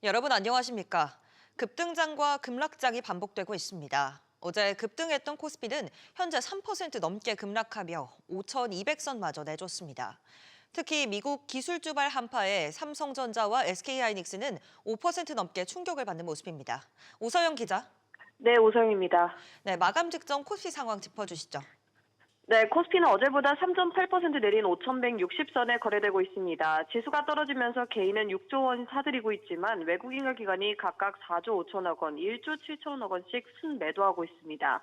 여러분 안녕하십니까? 급등장과 급락장이 반복되고 있습니다. 어제 급등했던 코스피는 현재 3% 넘게 급락하며 5,200선마저 내줬습니다. 특히 미국 기술주발 한파에 삼성전자와 SK하이닉스는 5% 넘게 충격을 받는 모습입니다. 오서영 기자. 네, 오성입니다. 네, 마감 직전 코스피 상황 짚어주시죠. 네, 코스피는 어제보다 3.8% 내린 5,160선에 거래되고 있습니다. 지수가 떨어지면서 개인은 6조 원 사들이고 있지만 외국인과 기관이 각각 4조 5천억 원, 1조 7천억 원씩 순매도하고 있습니다.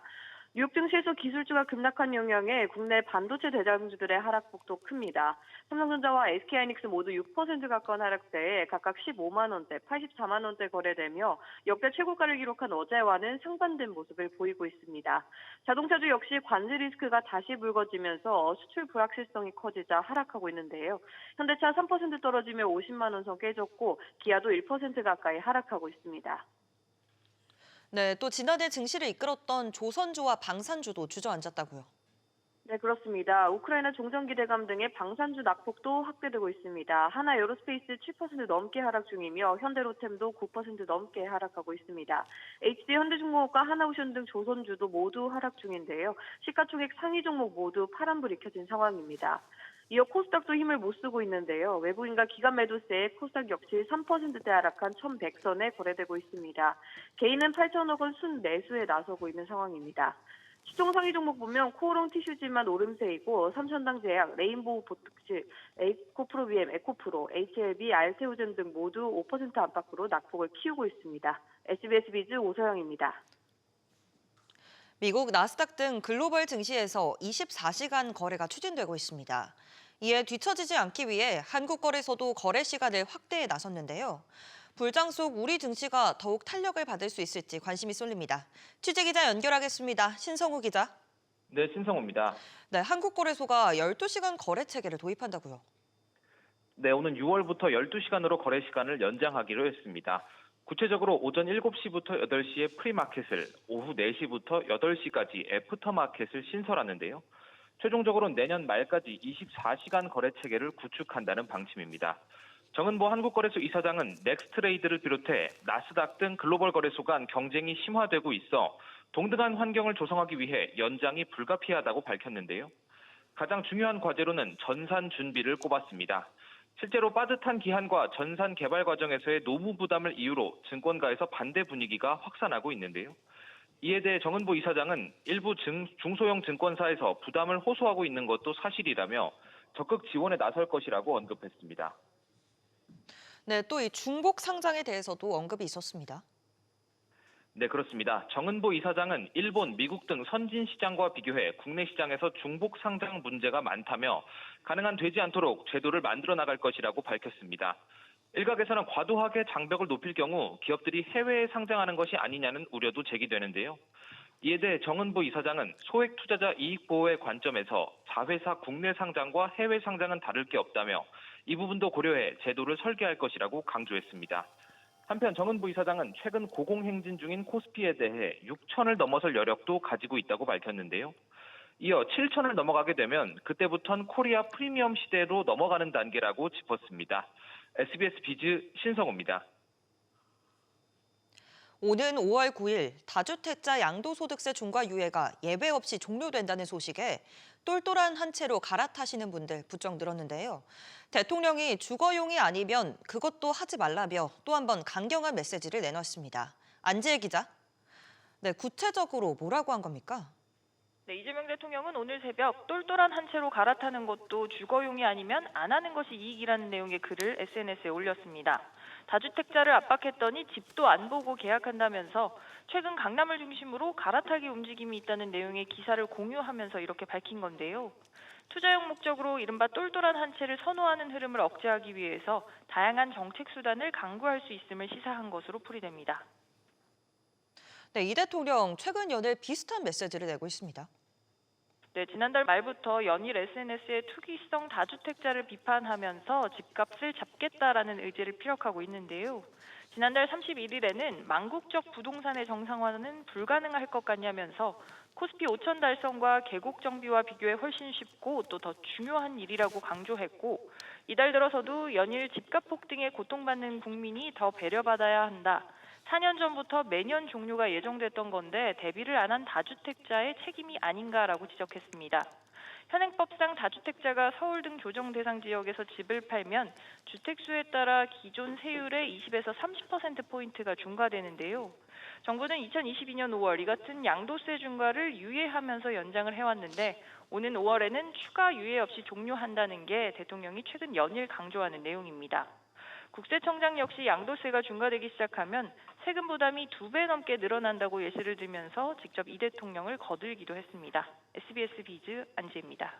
뉴욕 증시에서 기술주가 급락한 영향에 국내 반도체 대장주들의 하락폭도 큽니다. 삼성전자와 SK하이닉스 모두 6% 가까운 하락세에 각각 15만 원대, 84만 원대 거래되며 역대 최고가를 기록한 어제와는 상반된 모습을 보이고 있습니다. 자동차주 역시 관세 리스크가 다시 불거지면서 수출 불확실성이 커지자 하락하고 있는데요. 현대차 3% 떨어지며 50만 원 선 깨졌고 기아도 1% 가까이 하락하고 있습니다. 네, 또 지난해 증시를 이끌었던 조선주와 방산주도 주저앉았다고요. 네, 그렇습니다. 우크라이나 종전 기대감 등의 방산주 낙폭도 확대되고 있습니다. 하나 에어로스페이스 7% 넘게 하락 중이며 현대로템도 9% 넘게 하락하고 있습니다. HD 현대중공업과 하나오션 등 조선주도 모두 하락 중인데요. 시가총액 상위 종목 모두 파란불이 켜진 상황입니다. 이어 코스닥도 힘을 못 쓰고 있는데요. 외국인과 기관 매도세에 코스닥 역시 3%대 하락한 1,100선에 거래되고 있습니다. 개인은 8천억 원 순매수에 나서고 있는 상황입니다. 시총 상위 종목 보면 코오롱 티슈즈만 오름세이고 삼천당 제약, 레인보우 보톡스, 에코프로 비엠, 에코프로, HLB, 알테오젠 등 모두 5% 안팎으로 낙폭을 키우고 있습니다. SBS 비즈 오서영입니다. 미국 나스닥 등 글로벌 증시에서 24시간 거래가 추진되고 있습니다. 이에 뒤처지지 않기 위해 한국 거래소도 거래 시간을 확대해 나섰는데요. 불장 속 우리 증시가 더욱 탄력을 받을 수 있을지 관심이 쏠립니다. 취재 기자 연결하겠습니다. 신성우 기자. 네, 신성호입니다. 네, 한국 거래소가 12시간 거래 체계를 도입한다고요. 네, 오는 6월부터 12시간으로 거래 시간을 연장하기로 했습니다. 구체적으로 오전 7시부터 8시에 프리마켓을, 오후 4시부터 8시까지 애프터마켓을 신설하는데요. 최종적으로 내년 말까지 24시간 거래 체계를 구축한다는 방침입니다. 정은보 한국거래소 이사장은 넥스트레이드를 비롯해 나스닥 등 글로벌 거래소 간 경쟁이 심화되고 있어 동등한 환경을 조성하기 위해 연장이 불가피하다고 밝혔는데요. 가장 중요한 과제로는 전산 준비를 꼽았습니다. 실제로 빠듯한 기한과 전산 개발 과정에서의 노무 부담을 이유로 증권가에서 반대 분위기가 확산하고 있는데요. 이에 대해 정은보 이사장은 일부 중소형 증권사에서 부담을 호소하고 있는 것도 사실이라며 적극 지원에 나설 것이라고 언급했습니다. 네, 또 이 중복 상장에 대해서도 언급이 있었습니다. 네, 그렇습니다. 정은보 이사장은 일본, 미국 등 선진 시장과 비교해 국내 시장에서 중복 상장 문제가 많다며 가능한 되지 않도록 제도를 만들어 나갈 것이라고 밝혔습니다. 일각에서는 과도하게 장벽을 높일 경우 기업들이 해외에 상장하는 것이 아니냐는 우려도 제기되는데요. 이에 대해 정은보 이사장은 소액 투자자 이익 보호의 관점에서 자회사 국내 상장과 해외 상장은 다를 게 없다며 이 부분도 고려해 제도를 설계할 것이라고 강조했습니다. 한편 정은보 이사장은 최근 고공행진 중인 코스피에 대해 6천을 넘어설 여력도 가지고 있다고 밝혔는데요. 이어 7천을 넘어가게 되면 그때부터는 코리아 프리미엄 시대로 넘어가는 단계라고 짚었습니다. SBS 비즈 신성호입니다. 오는 5월 9일 다주택자 양도소득세 중과 유예가 예외 없이 종료된다는 소식에 똘똘한 한 채로 갈아타시는 분들 부쩍 늘었는데요. 대통령이 주거용이 아니면 그것도 하지 말라며 또 한 번 강경한 메시지를 내놨습니다. 안지혜 기자. 네, 구체적으로 뭐라고 한 겁니까? 네, 이재명 대통령은 오늘 새벽 똘똘한 한 채로 갈아타는 것도 주거용이 아니면 안 하는 것이 이익이라는 내용의 글을 SNS에 올렸습니다. 다주택자를 압박했더니 집도 안 보고 계약한다면서 최근 강남을 중심으로 갈아타기 움직임이 있다는 내용의 기사를 공유하면서 이렇게 밝힌 건데요. 투자용 목적으로 이른바 똘똘한 한 채를 선호하는 흐름을 억제하기 위해서 다양한 정책 수단을 강구할 수 있음을 시사한 것으로 풀이됩니다. 네, 이 대통령 최근 연일 비슷한 메시지를 내고 있습니다. 네, 지난달 말부터 연일 SNS에 투기성 다주택자를 비판하면서 집값을 잡겠다라는 의지를 피력하고 있는데요. 지난달 31일에는 망국적 부동산의 정상화는 불가능할 것 같냐면서 코스피 5천 달성과 계곡 정비와 비교해 훨씬 쉽고 또 더 중요한 일이라고 강조했고 이달 들어서도 연일 집값 폭등에 고통받는 국민이 더 배려받아야 한다. 4년 전부터 매년 종료가 예정됐던 건데 대비를 안 한 다주택자의 책임이 아닌가라고 지적했습니다. 현행법상 다주택자가 서울 등 조정 대상 지역에서 집을 팔면 주택수에 따라 기존 세율의 20에서 30%포인트가 중과되는데요. 정부는 2022년 5월 이 같은 양도세 중과를 유예하면서 연장을 해왔는데 오는 5월에는 추가 유예 없이 종료한다는 게 대통령이 최근 연일 강조하는 내용입니다. 국세청장 역시 양도세가 중과되기 시작하면 세금 부담이 2배 넘게 늘어난다고 예시를 들면서 직접 이 대통령을 거들기도 했습니다. SBS 비즈 안지혜입니다.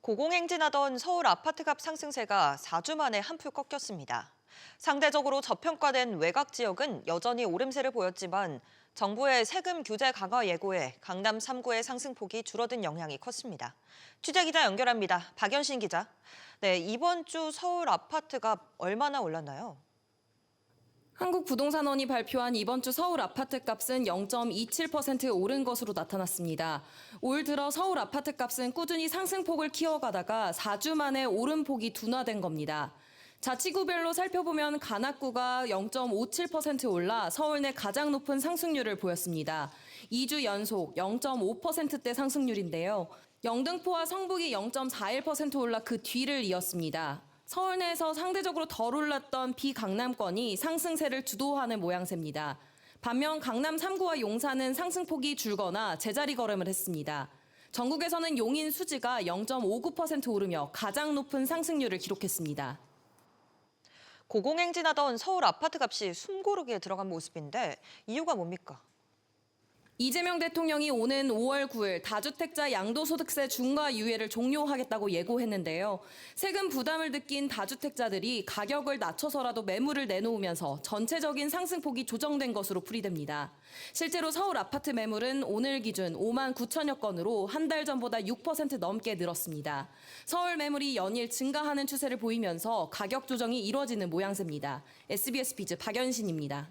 고공행진하던 서울 아파트값 상승세가 4주 만에 한풀 꺾였습니다. 상대적으로 저평가된 외곽 지역은 여전히 오름세를 보였지만 정부의 세금 규제 강화 예고에 강남 3구의 상승폭이 줄어든 영향이 컸습니다. 취재기자 연결합니다. 박연신 기자. 네, 이번 주 서울 아파트값 얼마나 올랐나요? 한국부동산원이 발표한 이번 주 서울 아파트값은 0.27% 오른 것으로 나타났습니다. 올 들어 서울 아파트값은 꾸준히 상승폭을 키워가다가 4주 만에 오름폭이 둔화된 겁니다. 자치구별로 살펴보면 관악구가 0.57% 올라 서울 내 가장 높은 상승률을 보였습니다. 2주 연속 0.5%대 상승률인데요. 영등포와 성북이 0.41% 올라 그 뒤를 이었습니다. 서울 내에서 상대적으로 덜 올랐던 비강남권이 상승세를 주도하는 모양새입니다. 반면 강남 3구와 용산은 상승폭이 줄거나 제자리 걸음을 했습니다. 전국에서는 용인 수지가 0.59% 오르며 가장 높은 상승률을 기록했습니다. 고공행진하던 서울 아파트값이 숨고르게 들어간 모습인데 이유가 뭡니까? 이재명 대통령이 오는 5월 9일 다주택자 양도소득세 중과 유예를 종료하겠다고 예고했는데요. 세금 부담을 느낀 다주택자들이 가격을 낮춰서라도 매물을 내놓으면서 전체적인 상승폭이 조정된 것으로 풀이됩니다. 실제로 서울 아파트 매물은 오늘 기준 5만 9천여 건으로 한 달 전보다 6% 넘게 늘었습니다. 서울 매물이 연일 증가하는 추세를 보이면서 가격 조정이 이뤄지는 모양새입니다. SBS 비즈 박연신입니다.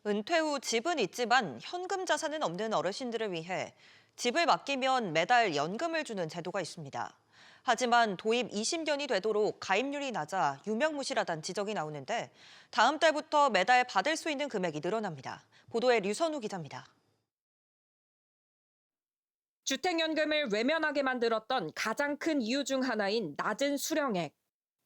은퇴 후 집은 있지만 현금 자산은 없는 어르신들을 위해 집을 맡기면 매달 연금을 주는 제도가 있습니다. 하지만 도입 20년이 되도록 가입률이 낮아 유명무실하다는 지적이 나오는데 다음 달부터 매달 받을 수 있는 금액이 늘어납니다. 보도에 류선우 기자입니다. 주택연금을 외면하게 만들었던 가장 큰 이유 중 하나인 낮은 수령액.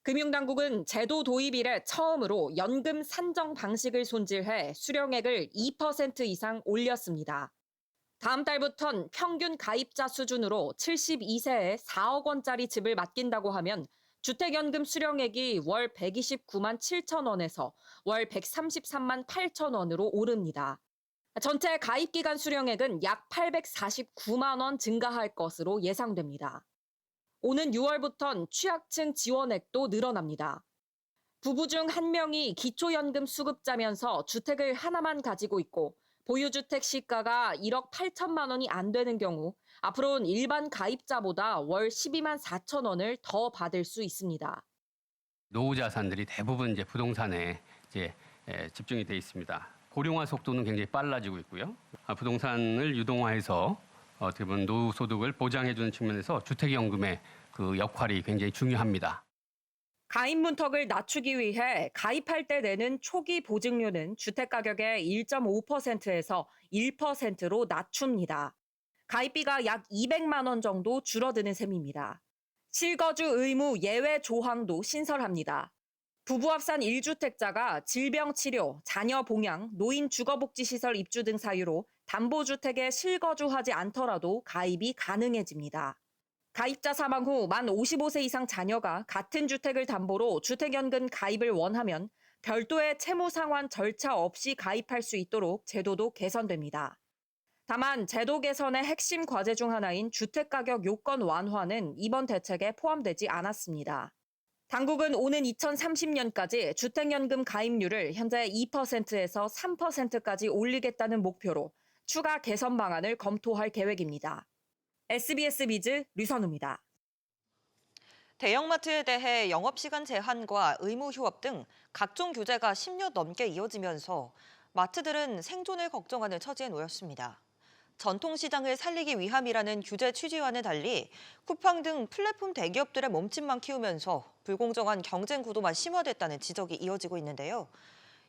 금융당국은 제도 도입 이래 처음으로 연금 산정 방식을 손질해 수령액을 2% 이상 올렸습니다. 다음 달부턴 평균 가입자 수준으로 72세에 4억 원짜리 집을 맡긴다고 하면 주택연금 수령액이 월 129만 7천 원에서 월 133만 8천 원으로 오릅니다. 전체 가입기간 수령액은 약 849만 원 증가할 것으로 예상됩니다. 오는 6월부턴 취약층 지원액도 늘어납니다. 부부 중 한 명이 기초연금 수급자면서 주택을 하나만 가지고 있고 보유주택 시가가 1억 8천만 원이 안 되는 경우 앞으로는 일반 가입자보다 월 12만 4천 원을 더 받을 수 있습니다. 노후 자산들이 대부분 이제 부동산에 집중이 돼 있습니다. 고령화 속도는 굉장히 빨라지고 있고요. 부동산을 유동화해서 어떻게 보면 노후 소득을 보장해주는 측면에서 주택연금의 그 역할이 굉장히 중요합니다. 가입 문턱을 낮추기 위해 가입할 때 내는 초기 보증료는 주택가격의 1.5%에서 1%로 낮춥니다. 가입비가 약 200만 원 정도 줄어드는 셈입니다. 실거주 의무 예외 조항도 신설합니다. 부부 합산 1주택자가 질병치료, 자녀 봉양, 노인 주거복지시설 입주 등 사유로 담보주택에 실거주하지 않더라도 가입이 가능해집니다. 가입자 사망 후 만 55세 이상 자녀가 같은 주택을 담보로 주택연금 가입을 원하면 별도의 채무상환 절차 없이 가입할 수 있도록 제도도 개선됩니다. 다만 제도 개선의 핵심 과제 중 하나인 주택가격 요건 완화는 이번 대책에 포함되지 않았습니다. 당국은 오는 2030년까지 주택연금 가입률을 현재 2%에서 3%까지 올리겠다는 목표로 추가 개선 방안을 검토할 계획입니다. SBS 비즈 류선우입니다. 대형마트에 대해 영업시간 제한과 의무 휴업 등 각종 규제가 10년 넘게 이어지면서 마트들은 생존을 걱정하는 처지에 놓였습니다. 전통시장을 살리기 위함이라는 규제 취지와는 달리 쿠팡 등 플랫폼 대기업들의 몸집만 키우면서 불공정한 경쟁 구도만 심화됐다는 지적이 이어지고 있는데요.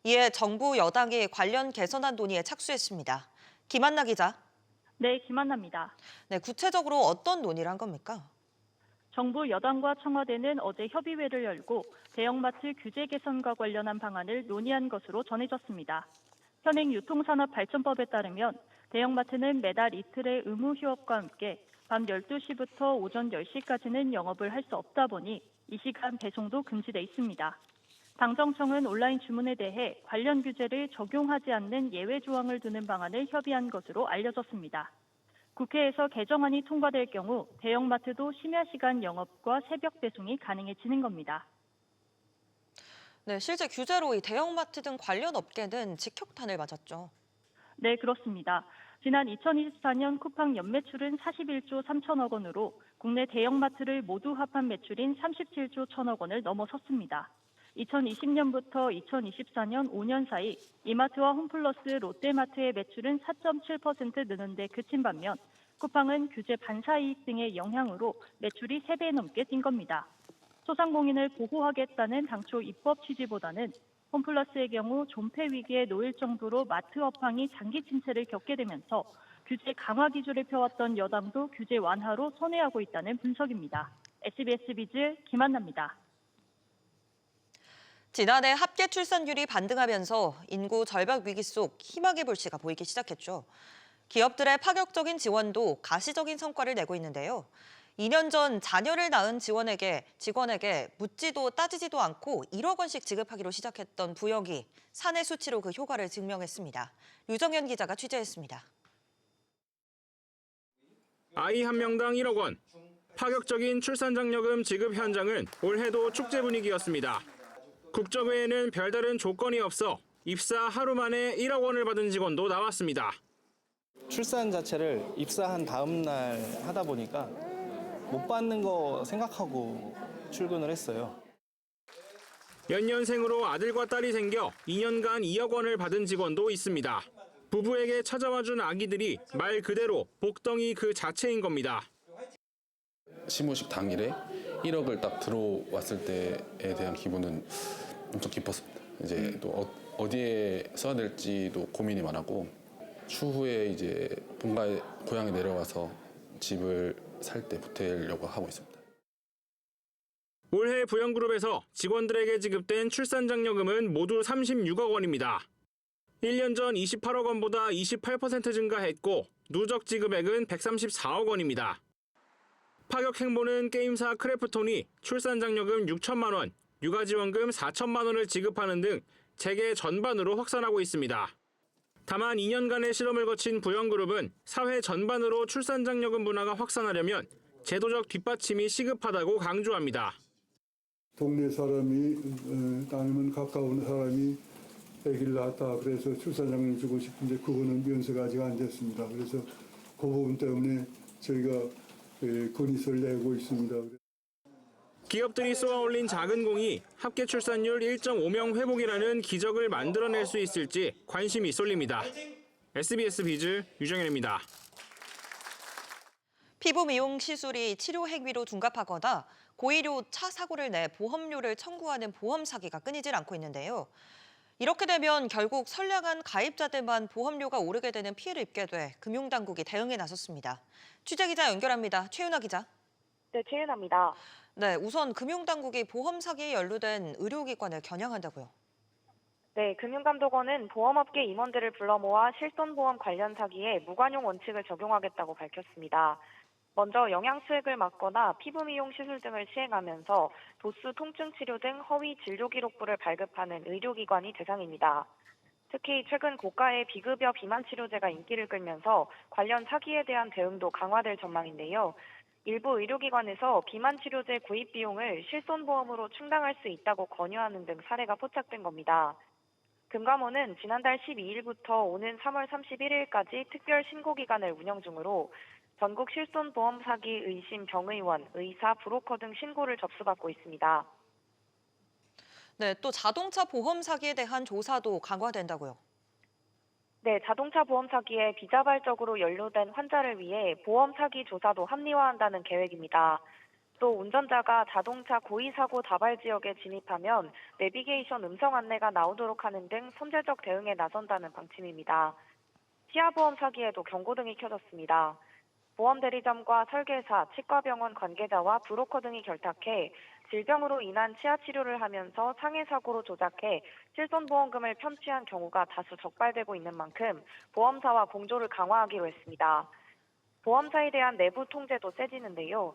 이에 정부 여당이 관련 개선안 논의에 착수했습니다. 김한나 기자. 네, 김한나입니다. 네, 구체적으로 어떤 논의를 한 겁니까? 정부 여당과 청와대는 어제 협의회를 열고 대형마트 규제 개선과 관련한 방안을 논의한 것으로 전해졌습니다. 현행 유통산업발전법에 따르면 대형마트는 매달 이틀의 의무 휴업과 함께 밤 12시부터 오전 10시까지는 영업을 할 수 없다 보니 이 시간 배송도 금지돼 있습니다. 당정청은 온라인 주문에 대해 관련 규제를 적용하지 않는 예외 조항을 두는 방안을 협의한 것으로 알려졌습니다. 국회에서 개정안이 통과될 경우 대형마트도 심야 시간 영업과 새벽 배송이 가능해지는 겁니다. 네, 실제 규제로 이 대형마트 등 관련 업계는 직격탄을 맞았죠. 네, 그렇습니다. 지난 2024년 쿠팡 연매출은 41조 3천억 원으로 국내 대형마트를 모두 합한 매출인 37조 1천억 원을 넘어섰습니다. 2020년부터 2024년 5년 사이 이마트와 홈플러스, 롯데마트의 매출은 4.7% 느는 데 그친 반면 쿠팡은 규제 반사이익 등의 영향으로 매출이 3배 넘게 뛴 겁니다. 소상공인을 보호하겠다는 당초 입법 취지보다는 홈플러스의 경우 존폐 위기에 놓일 정도로 마트 업황이 장기 침체를 겪게 되면서 규제 강화 기조를 펴왔던 여당도 규제 완화로 선회하고 있다는 분석입니다. SBS 비즈 김한나입니다. 지난해 합계 출산율이 반등하면서 인구 절벽 위기 속 희망의 불씨가 보이기 시작했죠. 기업들의 파격적인 지원도 가시적인 성과를 내고 있는데요. 2년 전 자녀를 낳은 직원에게 묻지도 따지지도 않고 1억 원씩 지급하기로 시작했던 부역이 사내 수치로 그 효과를 증명했습니다. 류정현 기자가 취재했습니다. 아이 한 명당 1억 원. 파격적인 출산장려금 지급 현장은 올해도 축제 분위기였습니다. 국정회에는 별다른 조건이 없어 입사 하루 만에 1억 원을 받은 직원도 나왔습니다. 출산 자체를 입사한 다음 날 하다 보니까 못 받는 거 생각하고 출근을 했어요. 연년생으로 아들과 딸이 생겨 2년간 2억 원을 받은 직원도 있습니다. 부부에게 찾아와준 아기들이 말 그대로 복덩이 그 자체인 겁니다. 시무식 당일에 1억을 딱 들어왔을 때에 대한 기분은 엄청 기뻤습니다. 이제 또 어디에 써야 될지도 고민이 많았고 추후에 이제 본가에 고향에 내려가서 집을 살 때 보태려고 하고 있습니다. 올해 부영그룹에서 직원들에게 지급된 출산장려금은 모두 36억 원입니다. 1년 전 28억 원보다 28% 증가했고 누적 지급액은 134억 원입니다. 파격 행보는 게임사 크래프톤이 출산장려금 6천만 원, 육아지원금 4천만 원을 지급하는 등 재계 전반으로 확산하고 있습니다. 다만 2년간의 실험을 거친 부영그룹은 사회 전반으로 출산장려금 문화가 확산하려면 제도적 뒷받침이 시급하다고 강조합니다. 동네 사람이 아니면 가까운 사람이 아기를 낳았다 그래서 출산장려금 주고 싶은데 그거는 면세가 아직 안 됐습니다. 그래서 그 부분 때문에 저희가 건의서를 내고 있습니다. 기업들이 쏘아올린 작은 공이 합계 출산율 1.5명 회복이라는 기적을 만들어낼 수 있을지 관심이 쏠립니다. SBS 비즈 유정현입니다. 피부 미용 시술이 치료 행위로 둔갑하거나 고의료 차 사고를 내 보험료를 청구하는 보험 사기가 끊이질 않고 있는데요. 이렇게 되면 결국 선량한 가입자들만 보험료가 오르게 되는 피해를 입게 돼 금융당국이 대응에 나섰습니다. 취재기자 연결합니다. 최윤아 기자. 네, 최윤아입니다. 네, 우선 금융당국이 보험 사기에 연루된 의료기관을 겨냥한다고요. 네, 금융감독원은 보험업계 임원들을 불러 모아 실손보험 관련 사기에 무관용 원칙을 적용하겠다고 밝혔습니다. 먼저 영양수액을 막거나 피부미용 시술 등을 시행하면서 도수 통증 치료 등 허위 진료 기록부를 발급하는 의료기관이 대상입니다. 특히 최근 고가의 비급여 비만 치료제가 인기를 끌면서 관련 사기에 대한 대응도 강화될 전망인데요. 일부 의료기관에서 비만 치료제 구입 비용을 실손보험으로 충당할 수 있다고 권유하는 등 사례가 포착된 겁니다. 금감원은 지난달 12일부터 오는 3월 31일까지 특별 신고 기간을 운영 중으로 전국 실손보험 사기 의심 병의원, 의사, 브로커 등 신고를 접수받고 있습니다. 네, 또 자동차 보험 사기에 대한 조사도 강화된다고요. 네, 자동차 보험 사기에 비자발적으로 연루된 환자를 위해 보험 사기 조사도 합리화한다는 계획입니다. 또 운전자가 자동차 고의 사고 다발 지역에 진입하면 내비게이션 음성 안내가 나오도록 하는 등 선제적 대응에 나선다는 방침입니다. 치아보험 사기에도 경고등이 켜졌습니다. 보험 대리점과 설계사, 치과병원 관계자와 브로커 등이 결탁해 질병으로 인한 치아 치료를 하면서 상해 사고로 조작해 실손보험금을 편취한 경우가 다수 적발되고 있는 만큼 보험사와 공조를 강화하기로 했습니다. 보험사에 대한 내부 통제도 세지는데요.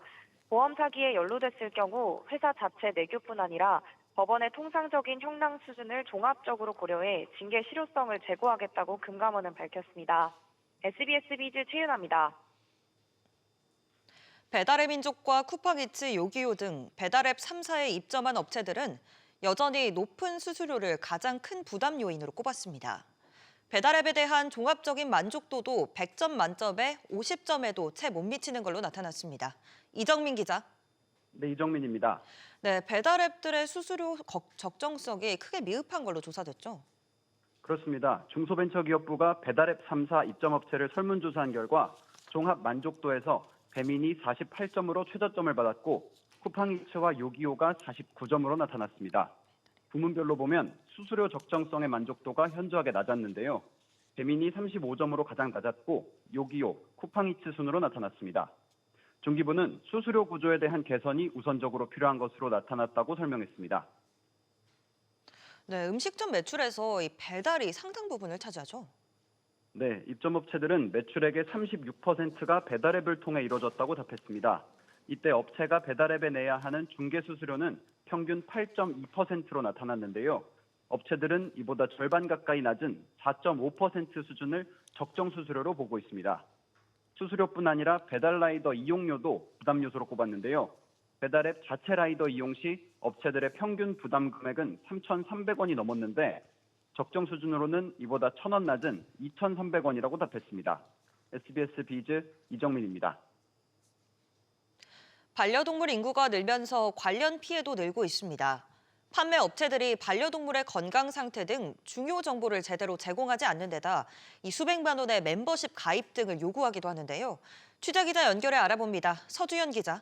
보험 사기에 연루됐을 경우 회사 자체 내규뿐 아니라 법원의 통상적인 형량 수준을 종합적으로 고려해 징계 실효성을 제고하겠다고 금감원은 밝혔습니다. SBS 비즈 최윤아입니다. 배달의 민족과 쿠팡이츠, 요기요 등 배달앱 3사에 입점한 업체들은 여전히 높은 수수료를 가장 큰 부담 요인으로 꼽았습니다. 배달앱에 대한 종합적인 만족도도 100점 만점에 50점에도 채 못 미치는 걸로 나타났습니다. 이정민 기자. 네, 이정민입니다. 네, 배달앱들의 수수료 적정성이 크게 미흡한 걸로 조사됐죠. 그렇습니다. 중소벤처기업부가 배달앱 3사 입점업체를 설문조사한 결과 종합 만족도에서 배민이 48점으로 최저점을 받았고 쿠팡이츠와 요기요가 49점으로 나타났습니다. 부문별로 보면 수수료 적정성의 만족도가 현저하게 낮았는데요. 배민이 35점으로 가장 낮았고 요기요, 쿠팡이츠 순으로 나타났습니다. 중기부는 수수료 구조에 대한 개선이 우선적으로 필요한 것으로 나타났다고 설명했습니다. 네, 음식점 매출에서 이 배달이 상당 부분을 차지하죠. 네, 입점업체들은 매출액의 36%가 배달앱을 통해 이루어졌다고 답했습니다. 이때 업체가 배달앱에 내야 하는 중개수수료는 평균 8.2%로 나타났는데요. 업체들은 이보다 절반 가까이 낮은 4.5% 수준을 적정 수수료로 보고 있습니다. 수수료뿐 아니라 배달 라이더 이용료도 부담 요소로 꼽았는데요. 배달앱 자체 라이더 이용 시 업체들의 평균 부담 금액은 3,300원이 넘었는데 적정 수준으로는 이보다 1,000원 낮은 2,300원이라고 답했습니다. SBS 비즈 이정민입니다. 반려동물 인구가 늘면서 관련 피해도 늘고 있습니다. 판매 업체들이 반려동물의 건강 상태 등 중요 정보를 제대로 제공하지 않는 데다 이 수백만 원의 멤버십 가입 등을 요구하기도 하는데요. 취재 기자 연결해 알아봅니다. 서주연 기자.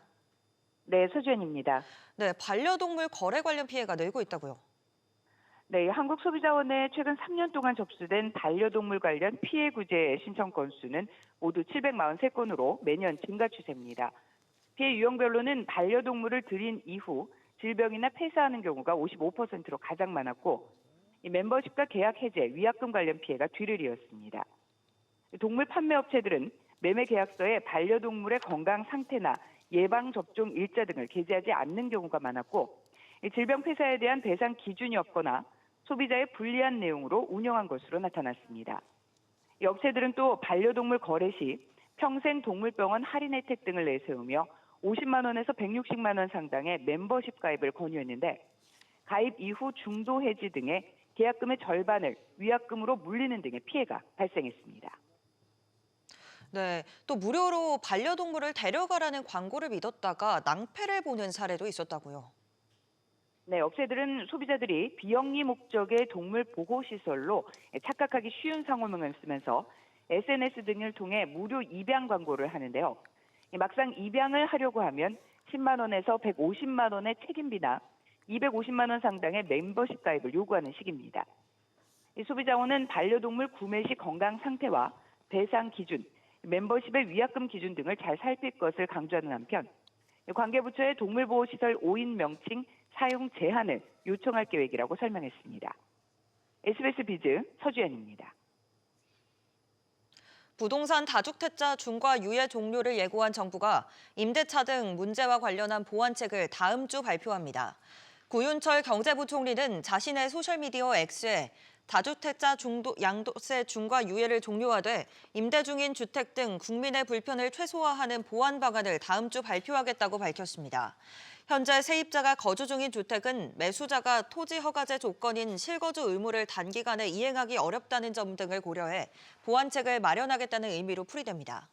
네, 서주연입니다. 네, 반려동물 거래 관련 피해가 늘고 있다고요. 네, 한국소비자원에 최근 3년 동안 접수된 반려동물 관련 피해 구제 신청 건수는 모두 743건으로 매년 증가 추세입니다. 피해 유형별로는 반려동물을 들인 이후 질병이나 폐사하는 경우가 55%로 가장 많았고 이 멤버십과 계약 해제, 위약금 관련 피해가 뒤를 이었습니다. 동물 판매 업체들은 매매 계약서에 반려동물의 건강 상태나 예방 접종 일자 등을 게재하지 않는 경우가 많았고 질병 폐사에 대한 배상 기준이 없거나 소비자의 불리한 내용으로 운영한 것으로 나타났습니다. 이 업체들은 또 반려동물 거래 시 평생 동물병원 할인 혜택 등을 내세우며 50만 원에서 160만 원 상당의 멤버십 가입을 권유했는데 가입 이후 중도 해지 등의 계약금의 절반을 위약금으로 물리는 등의 피해가 발생했습니다. 네, 또 무료로 반려동물을 데려가라는 광고를 믿었다가 낭패를 보는 사례도 있었다고요. 네, 업체들은 소비자들이 비영리 목적의 동물 보호시설로 착각하기 쉬운 상호명을 쓰면서 SNS 등을 통해 무료 입양 광고를 하는데요. 막상 입양을 하려고 하면 10만 원에서 150만 원의 책임비나 250만 원 상당의 멤버십 가입을 요구하는 식입니다. 소비자원은 반려동물 구매 시 건강 상태와 배상 기준, 멤버십의 위약금 기준 등을 잘 살필 것을 강조하는 한편 관계부처의 동물보호시설 5인 명칭 사용 제한을 요청할 계획이라고 설명했습니다. SBS 비즈 서주연입니다. 부동산 다주택자 중과 유예 종료를 예고한 정부가 임대차 등 문제와 관련한 보완책을 다음 주 발표합니다. 구윤철 경제부총리는 자신의 소셜미디어 X에 다주택자 양도세 중과 유예를 종료하되 임대 중인 주택 등 국민의 불편을 최소화하는 보완 방안을 다음 주 발표하겠다고 밝혔습니다. 현재 세입자가 거주 중인 주택은 매수자가 토지 허가제 조건인 실거주 의무를 단기간에 이행하기 어렵다는 점 등을 고려해 보완책을 마련하겠다는 의미로 풀이됩니다.